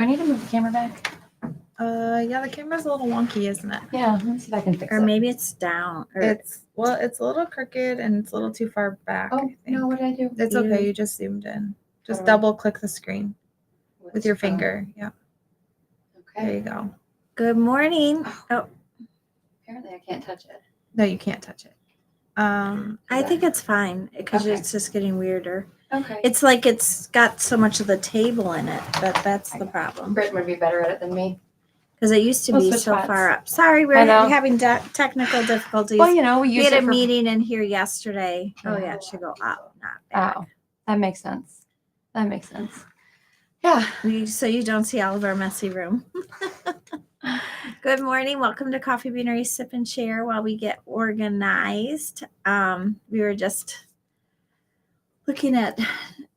I need to move the camera back? Yeah, the camera's a little wonky, isn't it? Yeah, let me see if I can fix it. Or maybe it's down. Or it's a little crooked and it's a little too far back. Oh, no, what did I do? It's okay. You just zoomed in. Just Oh. double click the screen with your finger. Yeah. Okay. There you go. Good morning. Oh. Apparently I can't touch it. No, you can't touch it. I think it's fine because Okay. it's just getting weirder. Okay. It's like it's got so much of the table in it, but that's the problem. Brennan would be better at it than me. Because it used to be so far up. Sorry, we're having technical difficulties. Well, you know, we had a meeting in here yesterday. Yeah. Oh, yeah, it should go up, not back. Oh, that makes sense. That makes sense. Yeah. So you don't see all of our messy room. Good morning. Welcome to Coffee Beanery Sip and Share while we get organized. We were just looking at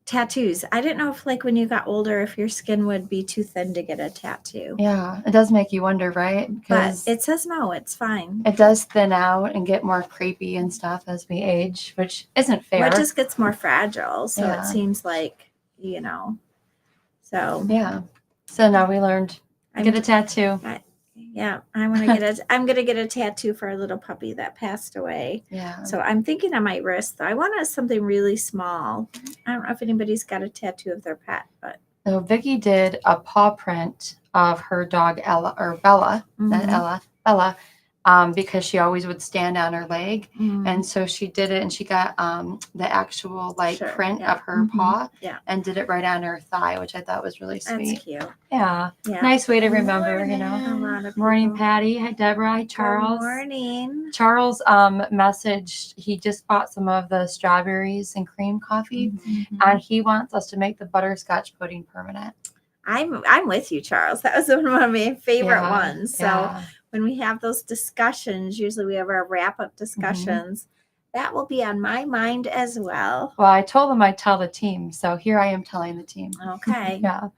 tattoos. I didn't know if, like, when you got older, if your skin would be too thin to get a tattoo. Yeah, it does make you wonder, right? But it says no, it's fine. It does thin out and get more creepy and stuff as we age, which isn't fair. Well, it just gets more fragile. So it seems like, you know. So yeah. So now we learned get a tattoo. I'm gonna get a tattoo for our little puppy that passed away. Yeah. So I'm thinking on my wrist. I want something really small. I don't know if anybody's got a tattoo of their pet, but so Vicky did a paw print of her dog Ella or Bella, not Ella, Bella, because she always would stand on her leg, and so she did it, and she got the actual print of her paw, and did it right on her thigh, which I thought was really sweet. That's cute. Yeah. Nice way to remember, you know. Morning, Patti. Hi, Deborah. Hi, Charles. Good morning. Charles messaged. He just bought some of the strawberries and cream coffee, and he wants us to make the butterscotch pudding permanent. I'm with you, Charles. That was one of my favorite ones. So when we have those discussions, usually we have our wrap-up discussions. That will be on my mind as well. Well, I told them I'd tell the team, so here I am telling the team. Okay. Yeah.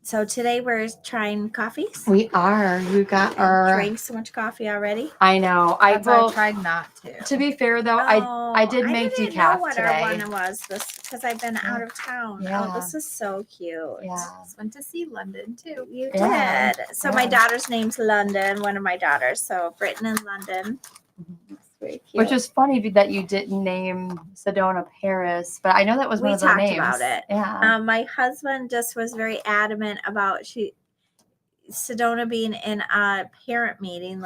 So today we're trying coffees. We are. You got our. Drank so much coffee already. I know. I tried not to. To be fair, though, I did make decaf today. I didn't know what our one was because I've been out of town. Yeah. Oh, this is so cute. Yeah. Just went to see London too. You did. So my daughter's name's London. One of my daughters. So Britain and London. Which is funny that you didn't name Sedona Paris, but I know that was one of the names. We talked about it. Yeah. My husband just was very adamant about Sedona being in a parent meeting,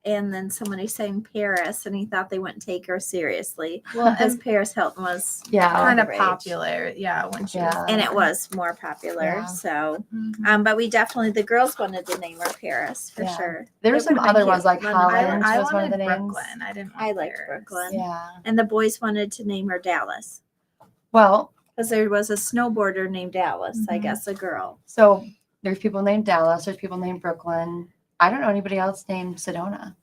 and then somebody saying Paris, and he thought they wouldn't take her seriously. Well, as Paris Hilton was kind of popular, when she was, and it was more popular. Yeah. So, but we definitely the girls wanted to name her Paris for sure. There were some other ones like Holland I was one of the names. Brooklyn. I liked Brooklyn. Yeah, and the boys wanted to name her Dallas. Well, because there was a snowboarder named Dallas, I guess, a girl. So there's people named Dallas. There's people named Brooklyn. I don't know anybody else named Sedona.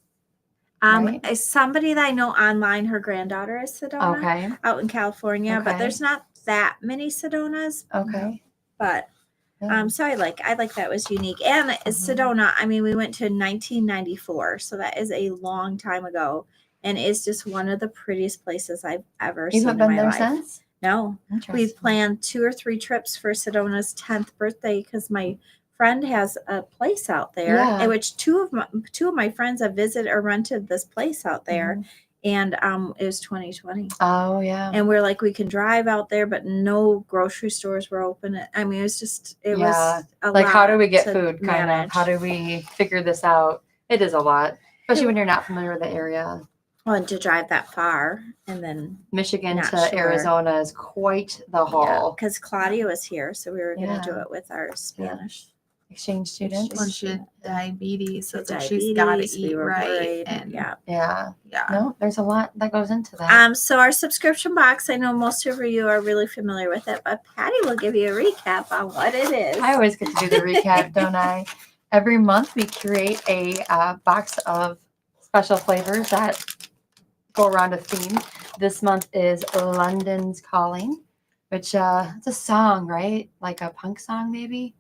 Right? Somebody that I know online, her granddaughter is Sedona out in California, but there's not that many Sedonas. Okay. But so I like that was unique. And Sedona, I mean, we went to 1994, so that is a long time ago, and it's just one of the prettiest places I've ever seen in my life. You haven't been there since? No. We've planned 2 or 3 trips for Sedona's 10th birthday because my friend has a place out there, in which two of my friends have visited or rented this place out there, and it was 2020. Oh yeah, and we're like, we can drive out there, but no grocery stores were open. I mean, it was just was a lot. How do we get food? Kind of. How do we figure this out? It is a lot, especially when you're not familiar with the area. Well, and to drive that far, and then Michigan to Arizona is quite the haul. Because Claudia was here, so we were going to do it with our Spanish exchange students. Well, she had diabetes, so she's got to eat right. And no, there's a lot that goes into that. So our subscription box, I know most of you are really familiar with it, but Patti will give you a recap on what it is. I always get to do the recap, don't I? Every month we curate a box of special flavors that go around a theme. This month is London's Calling, which it's a song, right? Like a punk song, maybe.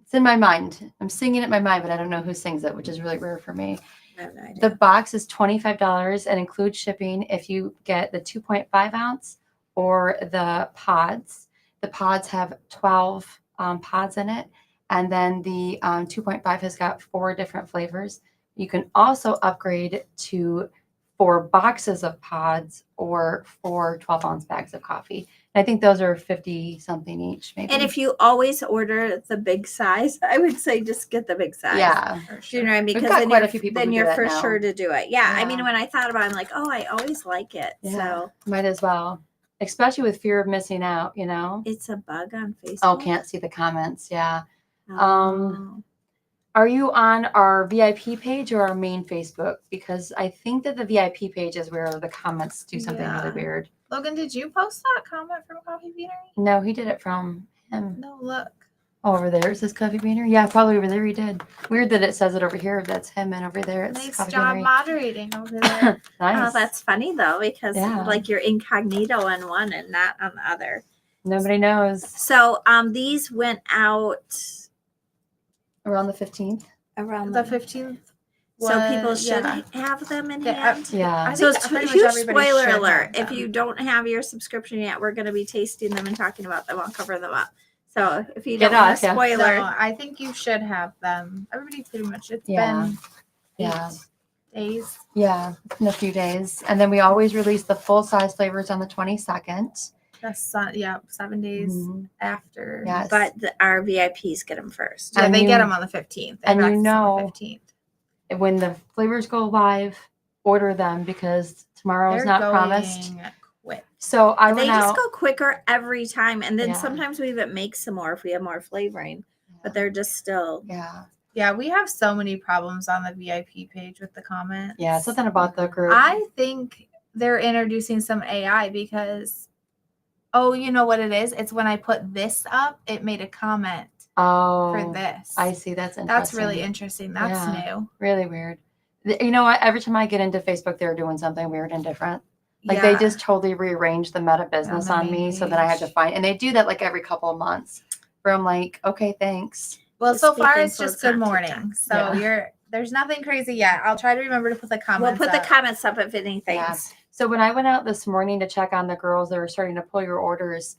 It's in my mind. I'm singing it in my mind, but I don't know who sings it, which is really rare for me. I have no idea. The box is $25 and includes shipping if you get the 2.5 ounce or the pods. The pods have 12 pods in it. And then the 2.5 has got 4 different flavors. You can also upgrade to 4 boxes of pods or 4 12-ounce bags of coffee. And I think those are 50 something each, maybe. And if you always order the big size, I would say just get the big size. Yeah. For Do sure. you know what I mean? We've Because got then quite you're, a few people then who do you're that for now. sure to do it. Yeah. I mean, Yeah. when I thought about it, I'm like, oh, I always like it. Yeah, So might as well. Especially with fear of missing out, you know? it's a bug on Facebook. Oh, can't see the comments. Yeah. Oh. Are you on our VIP page or our main Facebook? Because I think that the VIP page is where the comments do something really Yeah. weird. Logan, did you post that comment from Coffee Beanery? No, he did it from him. No, look. Oh, over there. Is this Coffee Beanery? Yeah, probably over there he did. Weird that it says it over here. That's him, and over there it's Nice Coffee job Beanery. moderating over there. Nice. Oh, that's funny though, because Yeah. like you're incognito on one and not on the other. Nobody knows. So these went out Around the 15th. around The the 15th. so people was- should yeah. have them in The- hand. Yeah. I So think it's pretty much huge everybody spoiler should alert. have If them. you don't have your subscription yet, we're going to be tasting them and talking about them. I'll cover them up. So if you Get don't want us, a yeah. spoiler, No, I think you should have them. Everybody pretty much. It's Yeah. been Yeah. 8 days. Yeah. In a few days. And then we always release the full size flavors on the 22nd. That's 7 days Mhm. after. Yes. but our VIPs get them first. Yeah, And they you- get them on the 15th. They and have you access on know- the 15th. When the flavors go live, order them because tomorrow is They're not going promised. quick. So I They went just out. go quicker every time, and then Yeah. sometimes we even make some more if we have more flavoring. But they're just still. Yeah. Yeah, we have so many problems on the VIP page with the comments. Yeah. Something about the group. I think they're introducing some AI because, oh, you know what it is? It's when I put this up, it made a comment oh, for this. I see. That's interesting. That's really interesting. That's Yeah. new. Really weird. You know what? Every time I get into Facebook, they're doing something weird and different. Like they Yeah. just totally rearranged the meta business the on main me so that I had to page. find, and they do that like every couple of months where I'm like, okay, thanks. Well, Just so far speaking, it's so just it's good not morning. TikTok. So Yeah. there's nothing crazy yet. I'll try to remember to put the comments. We'll put the up. comments up if anything. Yeah. So when I went out this morning to check on the girls that were starting to pull your orders,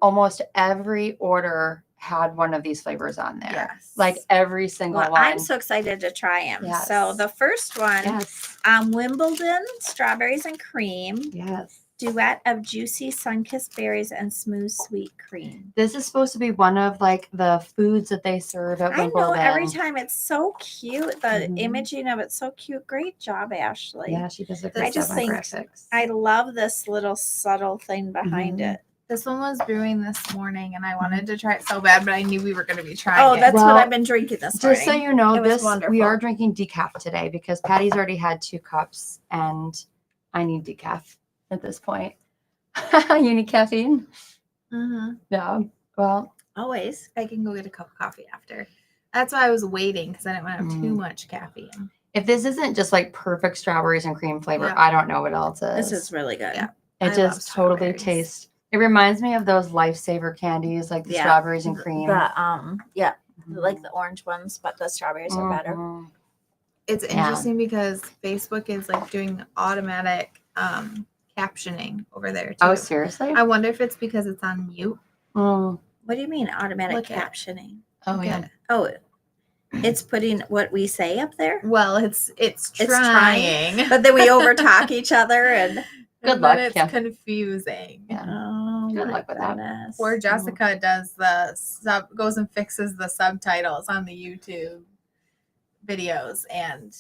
almost every order had one of these flavors on there. Yes. Like every single Well, one. I'm so excited to try them. Yes. So the first one, Yes. Wimbledon Strawberries and Cream, Yes. duet of juicy sun-kissed berries and smooth sweet cream. This is supposed to be one of like the foods that they serve at I Wimbledon. know every time it's so cute. The Mhm. imaging of it's so cute. Great job, Ashley. Yeah, she does a I great job just on think graphics. I love this little subtle thing behind Mhm. it. This one was brewing this morning, and I wanted to try it so bad, but I knew we were going to be trying Oh, it. that's what Well, I've been drinking this morning. Just so you know, It was this we wonderful. are drinking decaf today because Patty's already had 2 cups and I need decaf at this point. You need caffeine? Mhm. No. Well, Always. I can go get a cup of coffee after. That's why I was waiting because I didn't want to have too Mm. much caffeine. if this isn't just like perfect strawberries and cream flavor, Yeah. I don't know what else is. This is really good. Yeah. It I love just totally strawberries. tastes. It reminds me of those Lifesaver candies, like the Yeah. strawberries and cream. Yeah, like the orange ones, but the strawberries are better. Mhm. It's Yeah. interesting because Facebook is like doing automatic captioning over there too. Oh, seriously? I wonder if it's because it's on mute. Mm. What do you mean automatic Look at- captioning? Oh, Look yeah. at it. Oh, it's putting what we say up there, Well, it's trying. trying. but then we overtalk each other and Good And luck, then it's yeah. confusing. Yeah. oh Good my luck with that. goodness. Poor Jessica does the goes and fixes the subtitles on the YouTube videos, and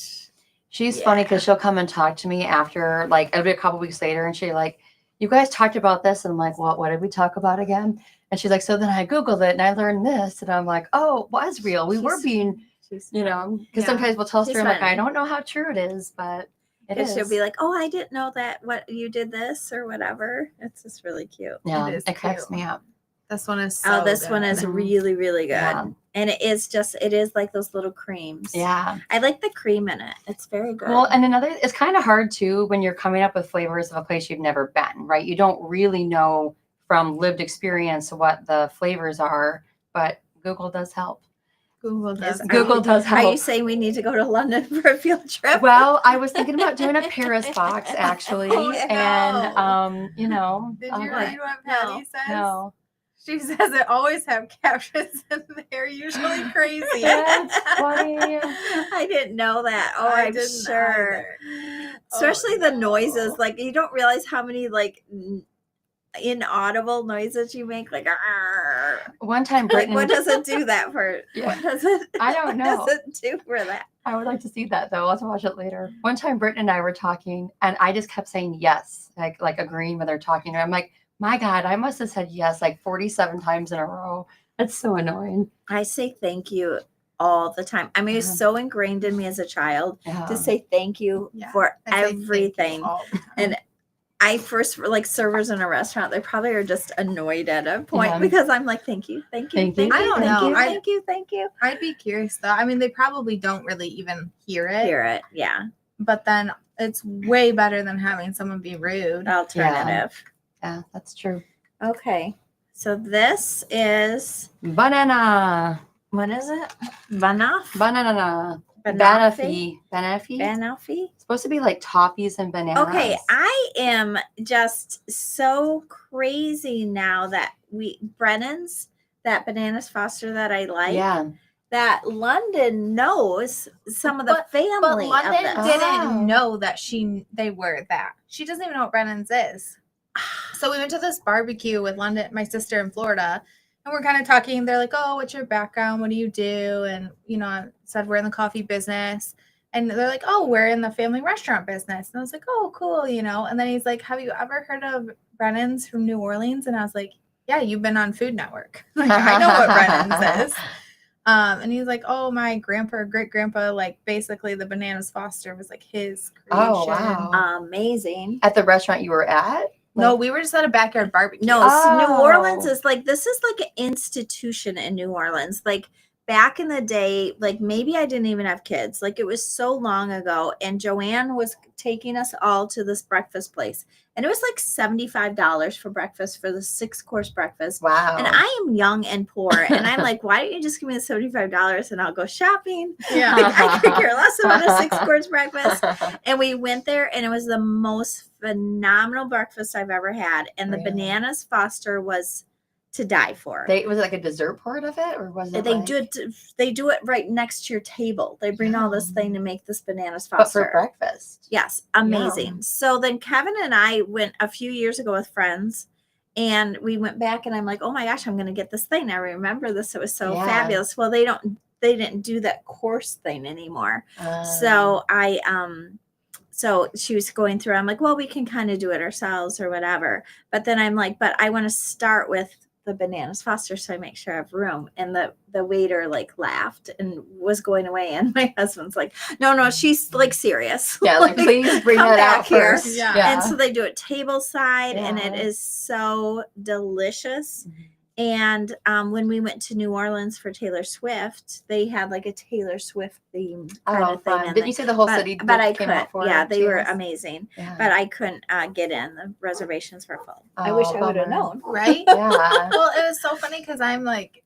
She's funny Yeah. because she'll come and talk to me after, like, it'll be a couple weeks later, and she's like, you guys talked about this. And I'm like, what did we talk about again? And she's like, so then I Googled it and I learned this. And I'm like, oh, it was real. We were She's- being, she's you know, because Yeah. sometimes we'll tell a She's story. I'm like, I funny. don't know how true it is, but it and is. she'll be like, oh, I didn't know that what you did this or whatever. It's just really cute. yeah, it is it cracks cute. me up. this one is so Oh, this one is good. really, really good. Yeah. And it is like those little creams. Yeah. I like the cream in it. It's very good. Well, and another, it's kind of hard too when you're coming up with flavors of a place you've never been, right? You don't really know from lived experience what the flavors are, but Google does help. Google does. Are Google does Are you help. saying we need to go to London for a field trip? Well, I was thinking about doing a Paris box actually, Oh, no. and you know, Did I'll you go- read what No, Patti says? No, She says it always have captions and they're usually crazy. That's funny. I didn't know that. Oh, I I'm didn't sure. either. Especially Oh, the no. noises. Like you don't realize how many like inaudible noises you make. Like, One time, like Brennan. what does it do that for? Yeah. What does it? I don't know. What does it do for that? I would like to see that though. Let's watch it later. One time, Britton and I were talking, and I just kept saying yes, like agreeing when they're talking. And I'm like, my God, I must have said yes like 47 times in a row. That's so annoying. I say thank you all the time. I mean, it's so ingrained in me as a child Yeah. to say thank you for I say thank you everything. all the time. And I first like servers in a restaurant, they probably are just annoyed at a point Yeah. because I'm like, thank you, thank you, Thank you. thank I you, don't thank know. you, I- thank you, thank you. I'd be curious though. I mean, they probably don't really even hear it, Hear it, yeah. but then it's way better than having someone be rude. Alternative. Yeah, that's true. Okay, so this is Banana. what is it? Banoffee. Banana. Banoffee. Banoffee. Banoffee. It's supposed to be like toffees and bananas. Okay, I am just so crazy now that Brennan's, that Bananas Foster that I like, Yeah. that London knows some of the But family London of this. Oh. didn't know that they were that. She doesn't even know what Brennan's is. So we went to this barbecue with London, my sister in Florida, and we're kind of talking. They're like, "Oh, what's your background? What do you do?" And I said we're in the coffee business, and they're like, "Oh, we're in the family restaurant business." And I was like, "Oh, cool," And then he's like, "Have you ever heard of Brennan's from New Orleans?" And I was like, "Yeah, you've been on Food Network. Like, I know what Brennan's is." And he's like, "Oh, my grandpa or great grandpa, like basically the Bananas Foster was like his creation." Oh, wow. Amazing. At the restaurant you were at? No, we were just at a backyard barbecue. No, so New Orleans Oh. is like, this is like an institution in New Orleans. Like back in the day, like maybe I didn't even have kids. Like it was so long ago. And Joanne was taking us all to this breakfast place. And it was like $75 for breakfast for the 6-course breakfast. Wow. And I am young and poor. And I'm like, why don't you just give me the $75 and I'll go shopping? Yeah. Like, I could care less about a 6-course breakfast. And we went there and it was the most phenomenal breakfast I've ever had. And the Really? Bananas Foster was to die for. Was it like a dessert part of it, or was it? They do it right next to your table. They bring all this Yum. thing to make this Bananas But Foster. for breakfast. Yes, amazing. Yum. So then Kevin and I went a few years ago with friends, and we went back, and I'm like, oh my gosh, I'm going to get this thing. I remember this. It was so Yeah. fabulous. Well, they didn't do that course thing anymore. Um, So so she was going through, I'm like, well, we can kind of do it ourselves or whatever. But then I'm like, but I want to start with the Bananas Foster so I make sure I have room. And the waiter like laughed and was going away. And my husband's like, no, she's like serious. Yeah, like please bring come that out back here. first. Yeah. And so they do it table side and it Yeah. is so delicious. Mhm. And when we went to New Orleans for Taylor Swift, they had like a Taylor Swift theme kind Oh, of thing. fun. in Didn't you say the whole city but I came couldn't. out for Yeah, it, they were too? amazing. Yeah. But I couldn't get in. The reservations were full. I wish Oh, I would have bummer. known. Right? Yeah. Well, it was so funny because I'm like,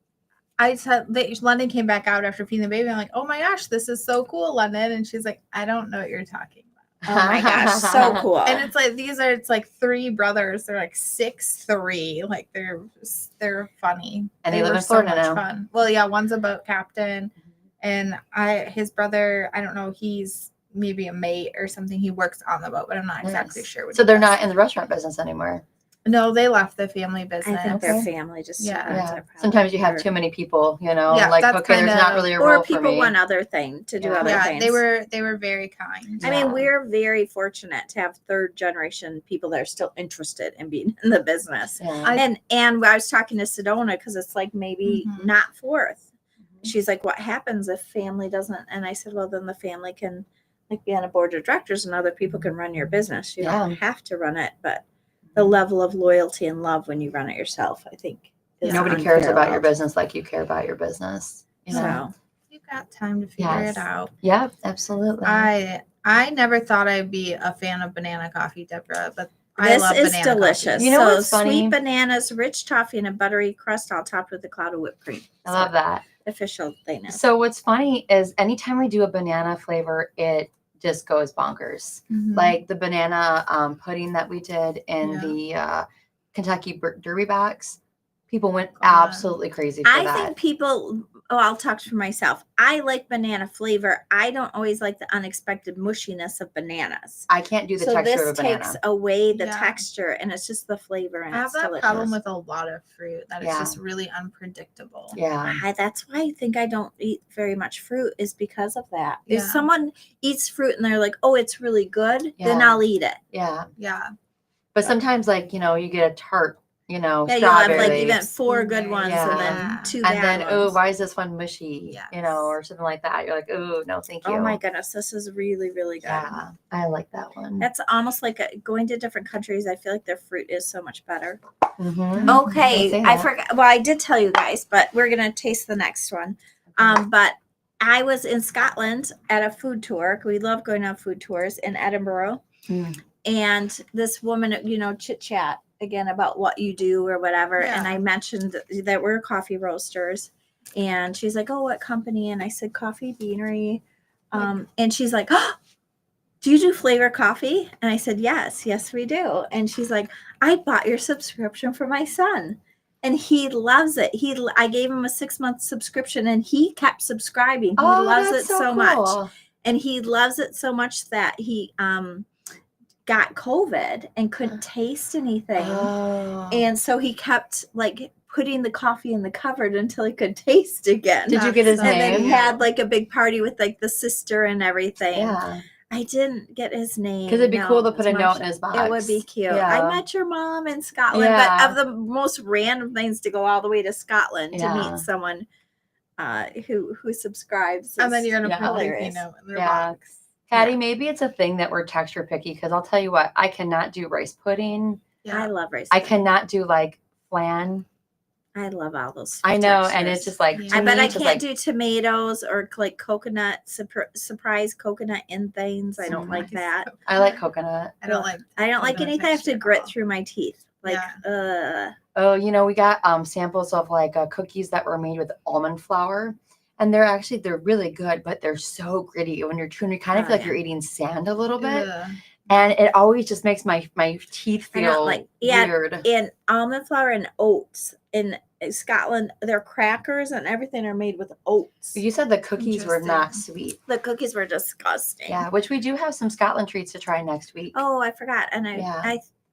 I said London came back out after feeding the baby. I'm like, oh my gosh, this is so cool, London. And she's like, I don't know what you're talking about. Oh my gosh, so cool. And it's like it's like 3 brothers. They're like 6'3". Like they're funny. And they live were in Florida now. Fun. Well, yeah, one's a boat captain, and his brother, I don't know, he's maybe a mate or something. He works on the boat, but I'm not exactly Nice. sure. What So he they're does. not in the restaurant business anymore. No, they left the family I business. think their Okay. family just Yeah. runs Yeah. it probably. Sometimes you have Or- too many people, Yeah, like, that's okay, there's not kind of- really a or role for people me. want other thing to do Yeah. other Yeah, things. they were very kind. I Yeah. mean, we're very fortunate to have 3rd generation people that are still interested in being in the business. Yeah. And I was talking to Sedona because it's like maybe Mhm. not 4th. Mm-hmm. She's like, what happens if family doesn't? And I said, well, then the family can like be on a board of directors and other people can run your business. You don't have to run it, but the level of loyalty and love when you run it yourself, I think. Is Nobody cares about your unparalleled. business like you care about your business. You know? So You got time to figure Yes. it out. Yeah, absolutely. I never thought I'd be a fan of banana coffee, Deborah, but I this love is banana delicious. coffee. You know so what's funny? sweet bananas, rich toffee, and a buttery crust all topped with a cloud of whipped cream. I love that. Official thing. So what's funny is anytime we do a banana flavor, it just goes bonkers. Mhm. Like the banana pudding that we did in Yeah. the Kentucky Derby box. People went Coconut. absolutely crazy for I that. think people, I'll talk for myself. I like banana flavor. I don't always like the unexpected mushiness of bananas. I can't do the So texture this of a banana. takes away the Yeah. texture, and it's just the flavor. And I have it's that delicious. problem with a lot of fruit that it's Yeah. just really unpredictable. Yeah. That's why I think I don't eat very much fruit, is because of that. If Yeah. someone eats fruit and they're like, oh, it's really good, then Yeah. I'll eat it. Yeah. Yeah. But sometimes, like, you get a tart, Yeah, you'll have strawberries. like even 4 good ones Yeah. and then Yeah. 2 And bad then, oh, ones. why is this one mushy? Yes. Or something like that. You're like, oh, no, thank you. Oh my goodness, this is really, really good. Yeah, I like that one. That's almost like going to different countries. I feel like their fruit is so much better. Mm-hmm. Okay, say I that. forgot. Well, I did tell you guys, but we're gonna taste the next one. But I was in Scotland at a food tour. We love going on food tours in Edinburgh. Mm. And this woman, chit chat again about what you do or whatever. Yeah. And I mentioned that we're coffee roasters. And she's like, oh, what company? And I said, Coffee Beanery. And she's like, oh, do you do flavor coffee? And I said, yes, we do. And she's like, I bought your subscription for my son. And he loves it. I gave him a 6-month subscription and he kept subscribing. He loves it so much. And he loves it so much that he got COVID and couldn't taste anything. Oh. And so he kept like putting the coffee in the cupboard until he could taste again. Did you get his And name? then he had like a big party with like the sister and everything. Yeah. I didn't get his name. Because it'd be cool to put a it's note in his box. It would be cute. Yeah. I met your mom in Scotland, Yeah. but of the most random things to go all the way to Scotland to Yeah. meet someone who subscribes. And then you're gonna Yeah. put like, hilarious. in their Yeah. box. Patty, Yeah. maybe it's a thing that we're texture picky because I'll tell you what, I cannot do rice pudding. Yeah. I love rice. I pudding. cannot do like flan. I love all those. I know, and textures. it's just like Yeah. to I bet me, I it's just can't like, do tomatoes or like coconut surprise coconut in things. I don't like that. I like coconut. I don't like. I don't like coconut anything I have to texture at grit all. through my teeth. Like, Oh, we got samples of like cookies that were made with almond flour, and they're really good, but they're so gritty when you're chewing. You kind of feel like you're eating sand a little bit, Ugh. and it always just makes my teeth I don't feel like- yeah, weird. and almond flour and oats in Scotland, their crackers and everything are made with oats. You said the cookies were not sweet. The cookies were disgusting. Yeah, which we do have some Scotland treats to try next week. Oh, I forgot. And Yeah.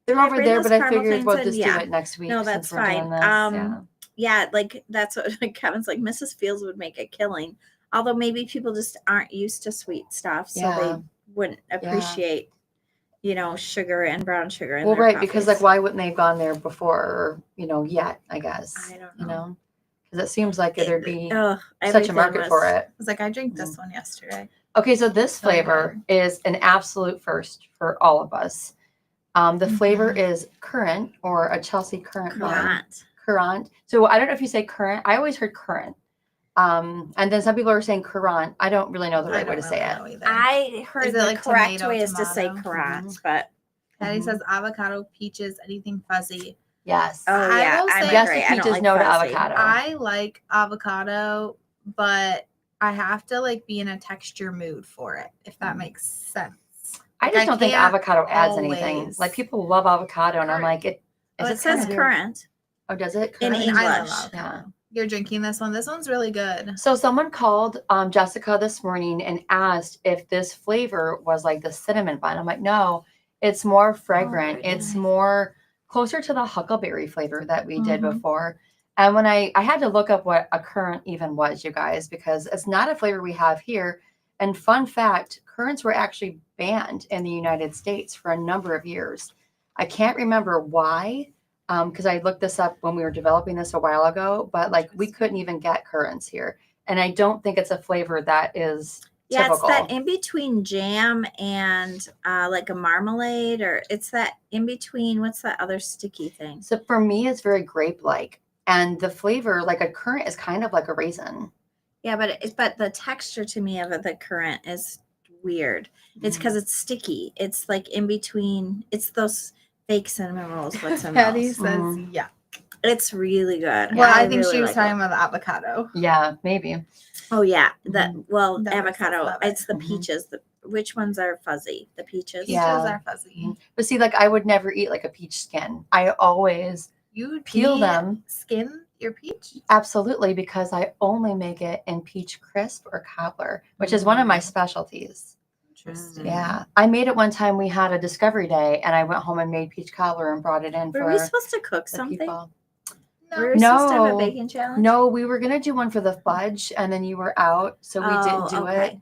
They're did I over bring there, those but I caramel figured things we'll in? just Yeah. do it next week. No, that's since we're doing fine. this. Yeah, like that's what Kevin's like. Mrs. Fields would make a killing. Although maybe people just aren't used to sweet stuff, so Yeah. they wouldn't appreciate, sugar and brown sugar. In Well, their right, because like coffees. why wouldn't they have gone there before, yet, I guess. I don't know. Because it seems like there'd be Ugh, such a everything market for was- it. I was like, I drank this one yesterday. Okay, so this So flavor is an absolute first for all of us. The flavor is currant or a Chelsea currant bun. Currant. Currant. So I don't know if you say currant. I always heard currant. And then some people are saying currant. I don't really know the right way to say it. I heard Is it the like correct tomato, way is to say tomato? currant, but Patty Mhm. says avocado, peaches, anything fuzzy. Yes. oh I yeah, will I'm say- Yes, agree. the I don't peaches, like no to fuzzy. avocado. I like avocado, but I have to like be in a texture mood for it, if that makes sense. I just I don't think can't avocado adds anything. always- Like people love avocado, and I'm Currant. like, Oh, is it says kinda- currant. Oh, does it? In I Currant? mean, I love English. avocado. You're drinking this one. This one's really good. So someone called Jessica this morning and asked if this flavor was like the cinnamon bun. I'm like, no, it's more fragrant. very It's nice. more closer to the huckleberry flavor that we did Mhm. before. And when I had to look up what a currant even was, you guys, because it's not a flavor we have here. And fun fact, currants were actually banned in the United States for a number of years. I can't remember why, because I looked this up when we were developing this a while ago, but like we couldn't even get currants here. And I don't think it's a flavor that is Yeah, typical. it's that in between jam and like a marmalade, or it's that in between. What's that other sticky thing? So for me, it's very grape-like. And the flavor, like a currant, is kind of like a raisin. Yeah, but the texture to me of the currant is weird. It's because it's sticky. It's like in between. It's those fake cinnamon rolls. What's in Patty those? says, Mhm. yeah. It's really good. Well, I think really she was like talking it. about the avocado. Yeah, maybe. Oh yeah, that Mhm. well That makes sense, avocado. love it. It's the Mhm. peaches. Which ones are fuzzy? The peaches. Peaches Yeah. are fuzzy. But see, like I would never eat like a peach skin. I always You peel them. skin your peach? Absolutely, because I only make it in peach crisp or cobbler, which is one of my specialties. Interesting. Yeah. I made it one time. We had a discovery day and I went home and made peach cobbler and brought it in Were for we supposed to cook the something? people. Were we supposed to have a No. baking challenge? No, we were going to do one for the fudge and then you were out. So we didn't do it.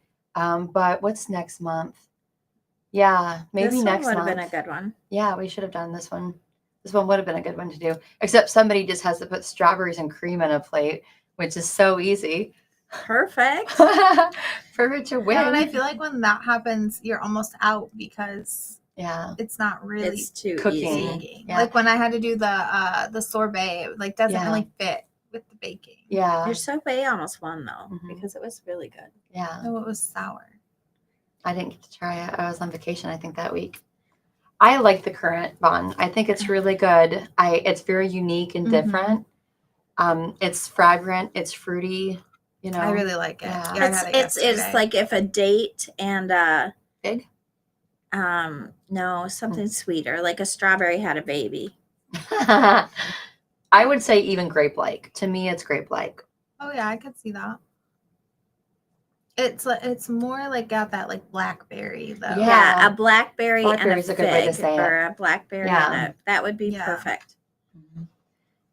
But what's next month? Yeah, maybe this next one would month. have been a good one. Yeah, we should have done this one. This one would have been a good one to do. Except somebody just has to put strawberries and cream in a plate, which is so easy. Perfect. For it to win. Yeah, and I feel like when that happens, you're almost out because it's not really It's too cooking. easy. baking. Yeah. Like when I had to do the sorbet, it like doesn't Yeah. really fit with the baking. Yeah. Your sorbet almost won though, Mhm. because it was really good. Yeah. No, it was sour. I didn't get to try it. I was on vacation, I think, that week. I like the currant bun. I think it's really good. It's very unique and different. It's fragrant. It's fruity. You know, I really like it. Yeah. Yeah, I had it It's yesterday. like if a date and Fig? no, something sweeter, like a strawberry had a baby. I would say even grape-like. To me, it's grape-like. Oh yeah, I could see that. It's more like got that like blackberry though. Yeah. Yeah, a blackberry and a Blackberry's a good way to fig, say it. or a blackberry Yeah. and a that would be Yeah. perfect.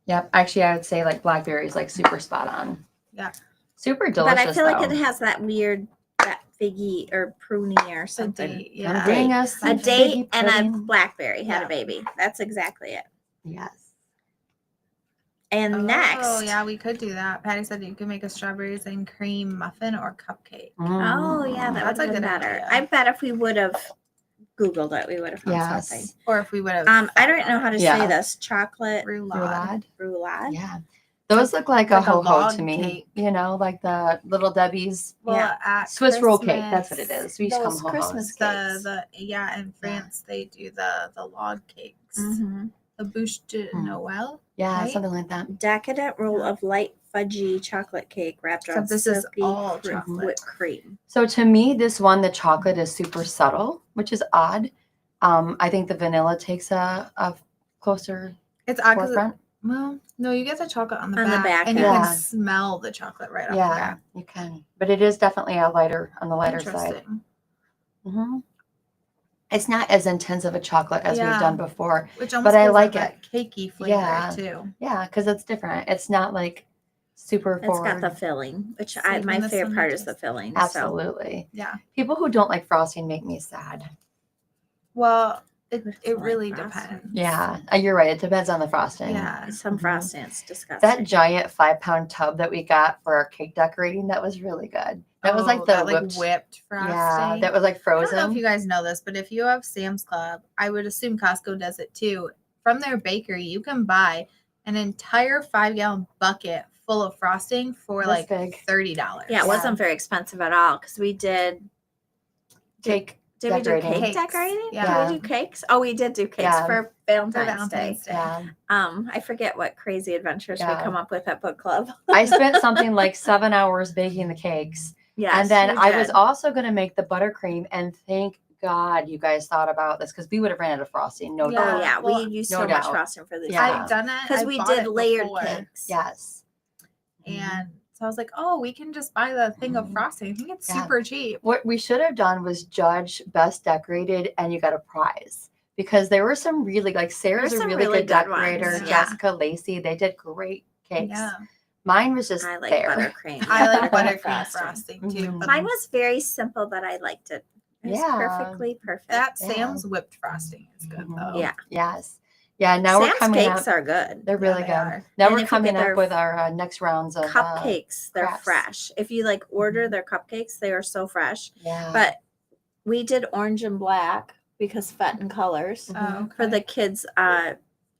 Yep. Actually, I would say like blackberry is like super spot on. Yeah. Super delicious. But I feel like though. it has that weird, that figgy or pruny or A something. date, Come yeah. bring us A some date figgy and a pudding. blackberry had Yeah. a baby. That's exactly it. Yes. And next, Oh yeah, we could do that. Patty said you could make a strawberries and cream muffin or cupcake. oh yeah, that That's would a have been good better. idea. I bet if we would have Googled it, we would have found something. Yes. Or if we would have. I don't know how to Yeah. say this. Chocolate roulade. roulade. Yeah. Those look like a Like a ho-ho log to me. cake. You know, like the little Debbie's Well, Yeah. at Swiss roll cake. That's what it Christmas, is. We just call Those them ho-hos. Christmas cakes. In France they do the log cakes. Mm-hmm. The bouche de Mm. Noël. Yeah, Right? something like that. Decadent roll of light fudgy chocolate cake wrapped Except around this is silky all chocolate. whipped cream. So to me, this one, the chocolate is super subtle, which is odd. I think the vanilla takes a closer It's odd 'cause forefront. well, no, you get the chocolate on the On the back, back, and you yeah. can smell the chocolate right off the Yeah, back. you can. But it is definitely on the lighter side. Interesting. hmm It's not as intense of a chocolate as we've Yeah. done before. Which almost But I gives like that cakey flavor Yeah. too. Yeah, because it's different. It's not like super It's forward. got the filling, which Saving my the favorite part is the sweetness. filling. Absolutely. Yeah. People who don't like frosting make me sad. Well, it It's really like frosting. depends. Yeah, you're right. It depends on the frosting. Yeah. So some Mhm. frosting, it's disgusting. That giant 5-pound tub that we got for our cake decorating, that was really good. That was like the that, whipped, frosting. yeah, that was like I don't know frozen. if you guys know this, but if you have Sam's Club, I would assume Costco does it too. From their bakery, you can buy an entire 5-gallon bucket full of frosting for This like big. $30. Yeah, it wasn't very expensive at all because we did. Cake Did we do decorating. cake Cakes. decorating? Yeah. Did we do cakes? Oh, we did do cakes Yeah. for For Valentine's Day. Valentine's Day. Yeah. I forget what crazy adventures Yeah. we come up with at book club. I spent something like 7 hours baking the cakes. Yes, And then you I was did. also going to make the buttercream. And thank God you guys thought about this because we would have ran out of frosting. No Yeah. Oh doubt. yeah, Well, we used no so much doubt. frosting for these. Yeah. I've done it because I we bought did it layered before. cakes. Yes. And so I was like, oh, we can just buy the thing of Mhm. frosting. I think it's Yeah. super cheap. What we should have done was judge best decorated and you got a prize because there were some really like Sarah's There's a some really, really good good ones, decorator. yeah. Jessica Lacey, they did great cakes. Yeah. Mine was just I like there. buttercream. I like Buttercream buttercream frosting too. Mhm. But Mine was very simple, but I liked it. It was Yeah. perfectly perfect. that Yeah. Sam's whipped frosting is good Mhm. though. Yeah. Yes. Yeah. Now we're Sam's coming cakes up. are good. They're really they good. are. Now And we're if you coming get their up with our next rounds of Cupcakes, they're crafts. fresh. If you like order Mhm. their cupcakes, they are so fresh. Yeah. But we did orange and black because Fenton colors Mhm. Oh, okay. for the kids'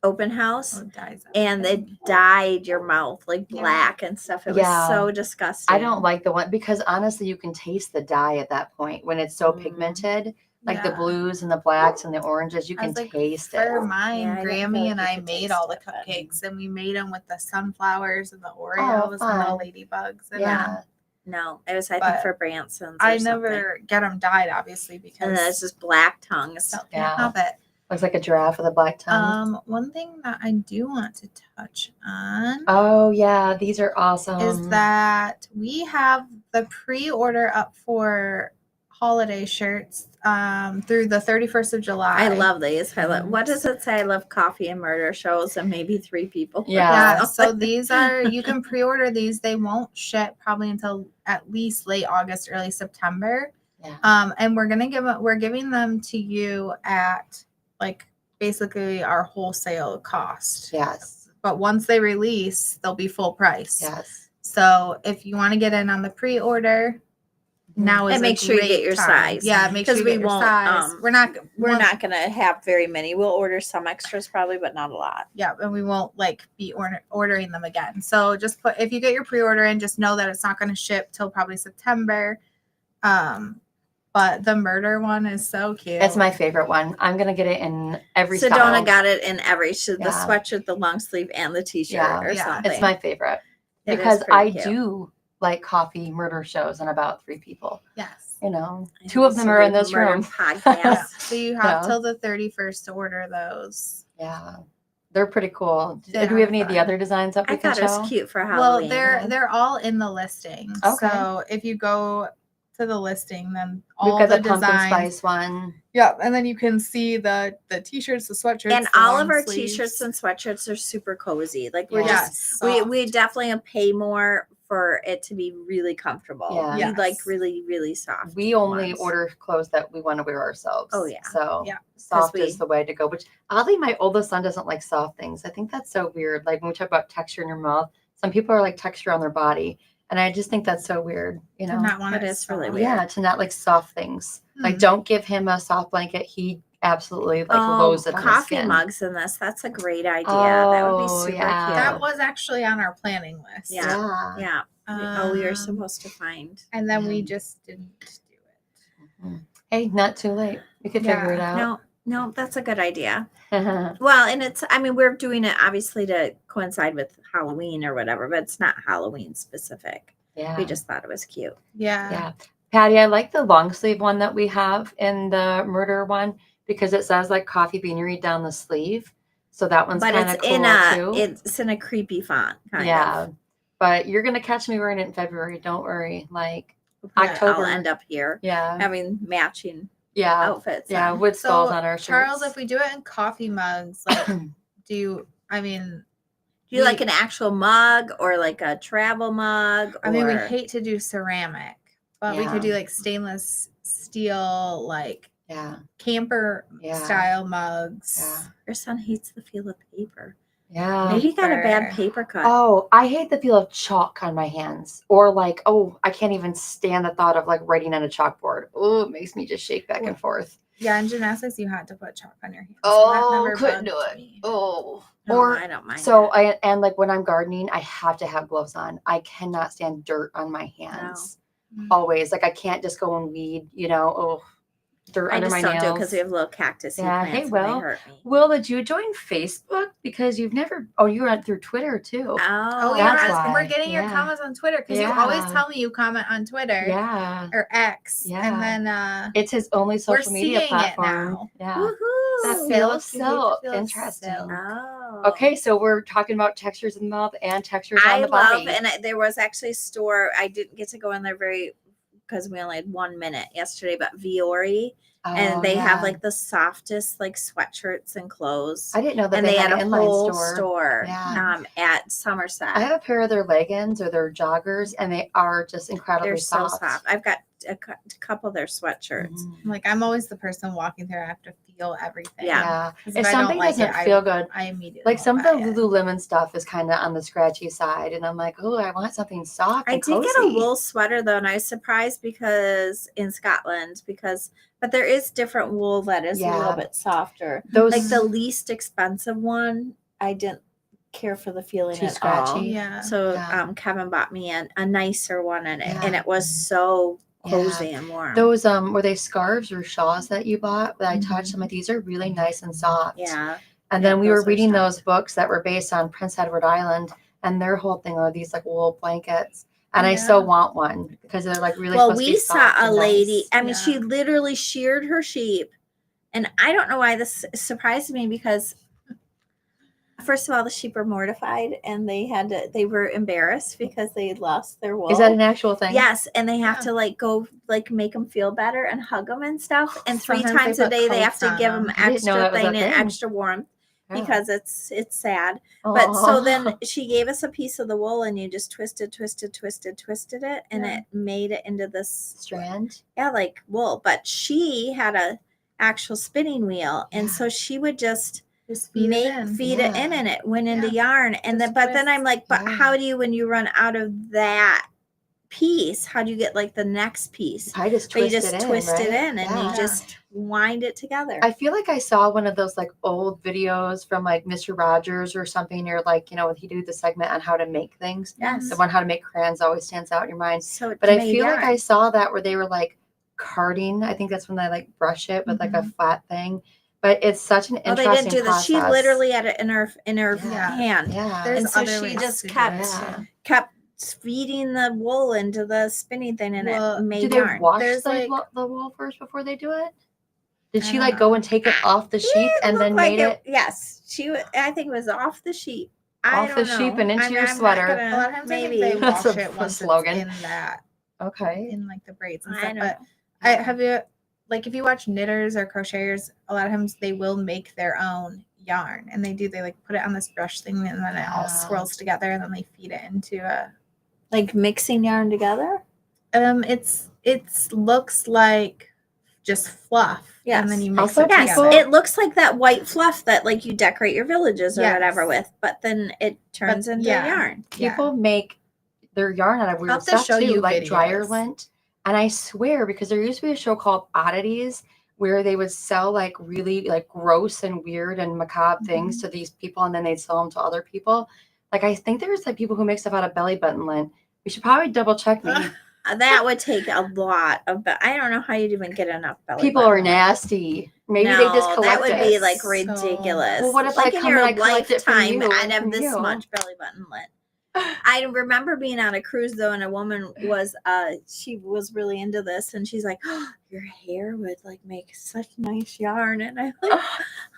open house. Oh, it dyes And they everything. dyed your mouth like Yeah. black and stuff. It Yeah. was so disgusting. I don't like the one because honestly, you can taste the dye at that point when it's so Mm. pigmented, like the Yeah. blues and the blacks and the oranges. You I can was like, taste for it. mine, Yeah, I didn't feel Grammy like and you I could made taste all the it, but- cupcakes, and we made them with the sunflowers and the Oreos and the fun. ladybugs. And Yeah. No, it was I think But for Branson's. I or something. never get them dyed, obviously, because And then it's just black tongues. still Yeah. can't have it. Looks like a giraffe with a black tongue. One thing that I do want to touch on Oh yeah, these are awesome. is that we have the pre-order up for holiday shirts through the 31st of July. I love these. What does it say? I love coffee and murder shows and maybe 3 people. Yeah. So these are, you can pre-order these. They won't ship probably until at least late August, early September. Yeah. And we're giving them to you at like basically our wholesale cost. Yes. But once they release, they'll be full price. Yes. So if you want to get in on the pre-order, now is And make sure you get your size. Yeah, make sure you get your size. We're not gonna have very many. We'll order some extras probably, but not a lot. Yeah, and we won't like be ordering them again. So just if you get your pre-order in, just know that it's not going to ship till probably September. But the murder one is so cute. It's my favorite one. I'm gonna get it in every Sedona style. got it in every the sweatshirt, the long sleeve, and the t-shirt or something. It's my favorite It is because pretty I cute. do like coffee murder shows and about 3 people. Yes. You know, I 2 of them are in this murder room. podcast. Yeah. So you have Yeah. till the 31st to order those. Yeah, they're pretty cool. They Do we have are any of the fun. other designs that we I can thought it show? was cute for Halloween. Well, they're all in the listing. Okay. So if you go to the listing, then We've all got the the pumpkin designs. spice one. Yeah, and then you can see the t-shirts, the sweatshirts, and the all long of our sleeves. t-shirts and sweatshirts are super cozy. Like we're Yes, just we definitely pay more for it to be really comfortable. Yeah. We Yes. like really, really soft. We only ones. order clothes that we want to wear ourselves. Oh, yeah. So Yeah. soft we- is the way to go. Which oddly, my oldest son doesn't like soft things. I think that's so weird. Like when we talk about texture in your mouth, some people are like texture on their body. And I just think that's so weird, you To know? not want That it is really soft. weird. Yeah, to not like soft things. Like Hmm. don't give him a soft blanket. He absolutely like loathes it on his coffee skin. mugs in this. That's a great idea. That would be Oh, super yeah. cute. That was actually on our planning list. Yeah. Yeah. We were Um, supposed to find. And then we Yeah. just didn't do it. Mhm. Hey, not too late. We could figure it out. No, that's a good idea. Well, and we're doing it obviously to coincide with Halloween or whatever, but it's not Halloween specific. Yeah. We just thought it was cute. Yeah. Yeah. Patty, I like the long sleeve one that we have in the murder one because it says like Coffee Beanery down the sleeve. So that one's But kind of it's cool too. it's in a creepy font, kind yeah. of. But you're gonna catch me wearing it in February. Don't worry. Like I'll October. end up here Yeah. having matching Yeah. outfits. Yeah. on. Wood skulls So, on our shirts. Charles, if we do it in coffee mugs, like, do Do you like an actual mug or like a travel mug? we or- hate to do ceramic, but we could Yeah. do like stainless steel, like yeah. camper Yeah. style mugs. Yeah. Your son hates the feel of paper. Yeah. Maybe he got a bad Paper. paper cut. Oh, I hate the feel of chalk on my hands. Or like, oh, I can't even stand the thought of like writing on a chalkboard. Oh, it makes me just shake back and forth. Yeah, in gymnastics, you had to put chalk on your hands. so that Oh, never couldn't bugged do it. me. Oh. No, Or I don't mind. so it. and like when I'm gardening, I have to have gloves on. I cannot stand dirt on my hands. Mm. Always. Like I can't just go and weed, dirt I under just my don't do it nails. because we have little cactus Yeah, plants hey, and well, they hurt me. Will, did you join Facebook? Because you've never you went through Twitter too. Oh, That's yeah, we're why. getting your Yeah. comments on Twitter because you always Yeah. tell me you comment on Twitter Yeah. or X, Yeah. and then It's his only social media seeing it platform. now. Yeah. Woohoo! That Silk, feels you hate to so feel interesting. silk. Oh. Okay, so we're talking about textures in the mouth and textures on I the love, body. and there was actually a store. I didn't get to go in there because we only had 1 minute yesterday, but Viore, and Oh, they have yeah. like the softest like sweatshirts and clothes. I didn't know that and they, had had a an inline whole store. store Yeah. at Somerset. I have a pair of their leggings or their joggers, and they are just incredibly They're so soft. soft. I've got a couple of their sweatshirts. Mhm. Like I'm always the person walking through. I have to feel everything. Yeah. Yeah. 'Cause If I don't something like doesn't it, feel good, I immediately like some of the won't buy it. Lululemon stuff is kind of on the scratchy side, and I'm like, oh, I want something soft. I And did get a cozy. wool sweater though, and I was surprised because in Scotland, but there is different wool that is a Yeah. little bit softer. Those Like the least expensive one, I didn't care for the feeling Too at all. scratchy. Yeah. So Yeah. Kevin bought me a nicer one, and Yeah. it was so Yeah. cozy and warm. Those were they scarves or shawls that you bought that I touched? Mhm. I'm like, these are really nice and soft. yeah, And Yeah, then we were those are reading soft. those books that were based on Prince Edward Island, and their whole thing are these like wool blankets. And I so Yeah. want one because they're like really. well, supposed to we be saw soft a and lady. nice. I mean, Yeah. she literally sheared her sheep And I don't know why this surprised me, because first of all, the sheep are mortified and they were embarrassed because they lost their wool. Is that an actual thing? Yes, and they have to like go like make them feel better and hug them and stuff. And three Sometimes they times a put day they have coats to on give them. them I didn't know extra that was a thing and thing. extra warmth Yeah. because it's sad. But so Aw. then she gave us a piece of the wool and you just twisted it, and Yeah. it made it into this strand. like wool. But she had a actual spinning wheel, and Yeah. so she would just feed it in. feed it in, and it went into yarn. And Just then but then I'm like, but Yeah. how do you, when you run out of that piece, how do you get like the next piece? I just But you twist just it twist in, it right? in, and Yeah. you just wind it together. I feel like I saw one of those like old videos from like Mr. Rogers or something, or like, you know, he did the segment on how to make things. Yes. The one how to make crayons always stands out in your mind. So But I feel like I saw that where they were like carding. I think that's when they like brush it with like a flat thing. But it's such an Oh, interesting they didn't do process. this. She literally had it in her Yeah. hand. Yeah. There's And so other she ways just to do kept it, Yeah. too. kept feeding the wool into the spinning thing, and Well, it made Do they yarn. wash There's, the, like- the wool first before they do it? Did I she don't like go and take it off the sheep It and then looked like made it Yes, I think it was off the sheep. I off don't the know. sheep and into I'm your not sweater? gonna- A lot of times maybe I think they That's wash a it once slogan. it's in that, Okay. in like the braids and I stuff. know. But I have you, like, if you watch knitters or crocheters, a lot of times they will make their own yarn, and they like put it on this brush thing, and then it all Yeah. swirls together, and then they feed it into a. like mixing yarn together. It's looks like just fluff, Yes. and then you mix Also, it Yes, together. it looks like that white fluff that like you decorate your villages or Yes. whatever with, but then it turns into yeah. yarn. People make their yarn out of weird have to stuff show too, you like dryer videos. lint. And I swear, because there used to be a show called Oddities where they would sell like really like gross and weird and macabre things to these people, and then they'd sell them to other people. Like I think there's like people who make stuff out of belly button lint. We should probably double check maybe. That would take a lot of. I don't know how you'd even get enough belly. People button are lint. nasty. Maybe No, they just collect that would be it. like So- ridiculous. Well, what if like I in come your and I collect it from lifetime, you I'd and have from this you? much belly button lint. I remember being on a cruise though, and a woman was she was really into this, and she's like, oh, your hair would like make such nice yarn, and I'm like,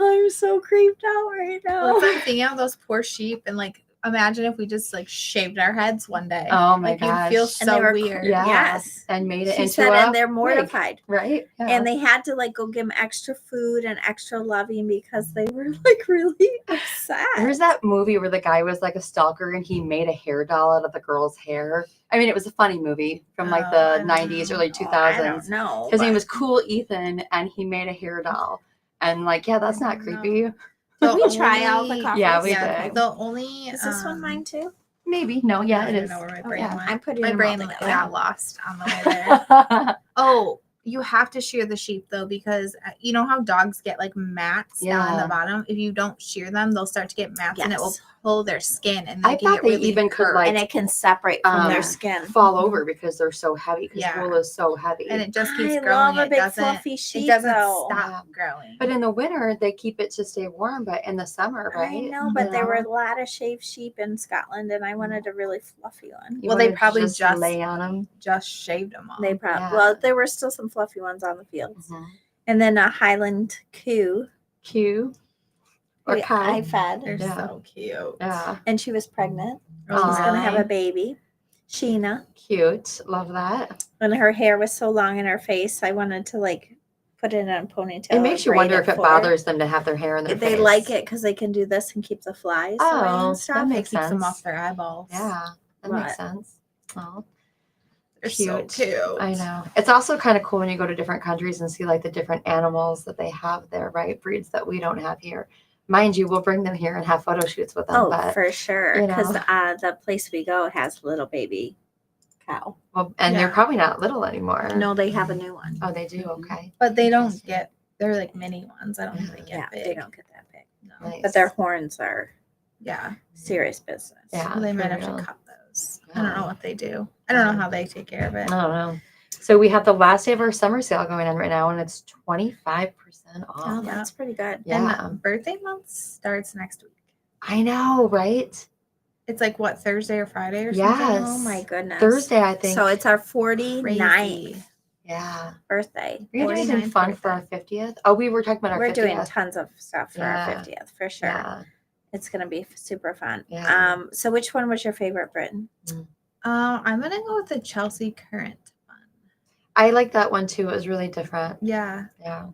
I'm so creeped out right now. Well, I'm thinking of those poor sheep, and like imagine if we just like shaved our heads one day. Oh my like, gosh. you'd feel And they so were weird. Yeah. Yes. And made it She into said, a and they're wig, mortified. right? Yeah. And they had to like go give them extra food and extra loving because they were like really upset. There's that movie where the guy was like a stalker and he made a hair doll out of the girl's hair. I mean, it was a funny movie from like Oh, the 90s, early Oh, I 2000s. don't know. His name but- was Cool Ethan, and he made a hair doll. And like, yeah, that's not I don't creepy. Did we try all the only- coffees? Yeah, we Yeah, did. the only Is this one mine too? Maybe. No, yeah, I it don't is. know where my Oh, brain yeah. went. I'm putting My them brain all got together. lost on the way there. Oh, you have to shear the sheep though, because you know how dogs get like mats down in Yeah. the bottom. If you don't shear them, they'll start to get mats, and it will Yes. pull their skin, and I they can thought get they really even could, hurt. like, And it can separate from their um, skin. fall over because they're so heavy, because Yeah. wool is so heavy. and it just keeps I growing. love a It big doesn't. fluffy sheep It doesn't though. stop growing. But in the winter, they keep it to stay warm, but in the summer, right? I know, but You there were know? a lot of shaved sheep in Scotland, and I wanted a really fluffy one. You Well, they wanted to probably just just- lay on them. just shaved them off. They probably Yeah. well, there were still some fluffy ones on the fields, Mm-hmm. and then a Highland coo. Cute. Or who cow. I fed, They're Yeah. so cute. Yeah, and she was pregnant. Oh, She's gonna have a really? baby, Sheena, cute. Love that. and her hair was so long in her face. I wanted to like put it in a ponytail. It makes and you braid wonder if it for her. bothers them to have their hair in their They face. like it because they can do this and keep the flies away Oh, and that stuff. makes It keeps them sense. off their eyeballs. Yeah, that makes Right. sense. Oh, They're so Cute. cute. I know. It's also kind of cool when you go to different countries and see like the different animals that they have there, right? Breeds that we don't have here. Mind you, we'll bring them here and have photo shoots with them. Oh, but for sure. you Because know. the place we go has little baby cow. well, and they're Yeah. probably not little anymore. No, they have a new one. Oh, they do. Mhm. Okay. But they don't Interesting. get. They're like mini ones. I don't think they get Yeah, big. they don't get that big. No. Nice. But their horns are Yeah. serious business. Yeah. Well, they for might have real. to cut those. I don't Yeah. know what they do. I don't know how they take care of it. I don't know. So we have the last day of our summer sale going on right now, and it's 25% Oh, off. Yeah. that's pretty good. Yeah. And birthday month starts next week. I know, right? It's like what, Thursday or Friday or something? Yes. Oh my goodness. Thursday, I think. So it's our 49th. Crazy. Yeah. birthday. We're gonna do anything 49th fun for our 50th. Oh, we were talking about our We're 50th. doing tons of stuff for our Yeah. 50th for sure. Yeah. It's gonna be super fun. Yeah. So which one was your favorite, Britton? I'm gonna go with the Chelsea Currant one. I like that one too. It was really different. Yeah. Yeah.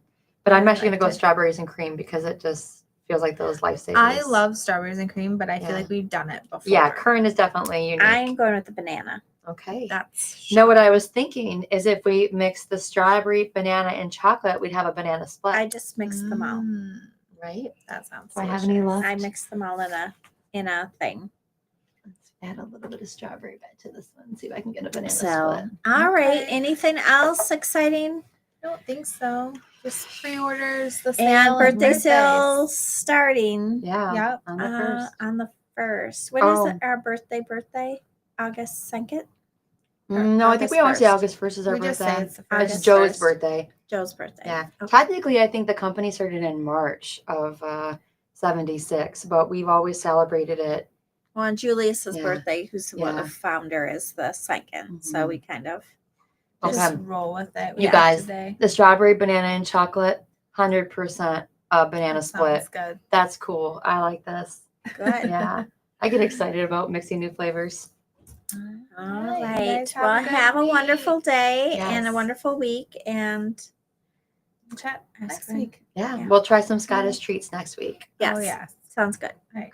But I'm I actually gonna liked go it. strawberries and cream because it just feels like those lifesavers. I love strawberries and cream, but I Yeah. feel like we've done it before. Yeah, currant is definitely unique. I'm going with the banana. Okay. That's No, what I was thinking is if we mix the strawberry, banana, and chocolate, we'd have a banana split. I just mixed them all. Right? That sounds Do I have any delicious. left? I mixed them all in a thing. Let's add a little bit of strawberry back to this one. See if I can get a banana So, split. all right. Okay. Anything else exciting? I don't think so. Just pre-orders, the And sale, birthday birthdays. sales starting Yeah. Yep. On the first. on the 1st. When is Oh. it, our birthday? August 2nd? No, I think we always say 1st. August 1st is our We just say birthday. it's the It's first. August Joe's 1st. birthday. Joe's birthday. Yeah. Okay. Technically, I think the company started in March of 76, but we've always celebrated it. Well, and Julius's Yeah. birthday, who's Yeah. the founder, is the 2nd. So Mhm. we kind of Just Okay. roll with it. You with guys, today. the strawberry, banana, and chocolate, 100% banana That split. sounds good. That's cool. I like this. good. Yeah. I get excited about mixing new flavors. All You right. guys Well, good have a week. wonderful day and a Yes. wonderful week. And Chat Ice next cream. week. Yeah. Yeah. We'll try some Scottish treats next week. yes, Oh yeah. sounds good. All right.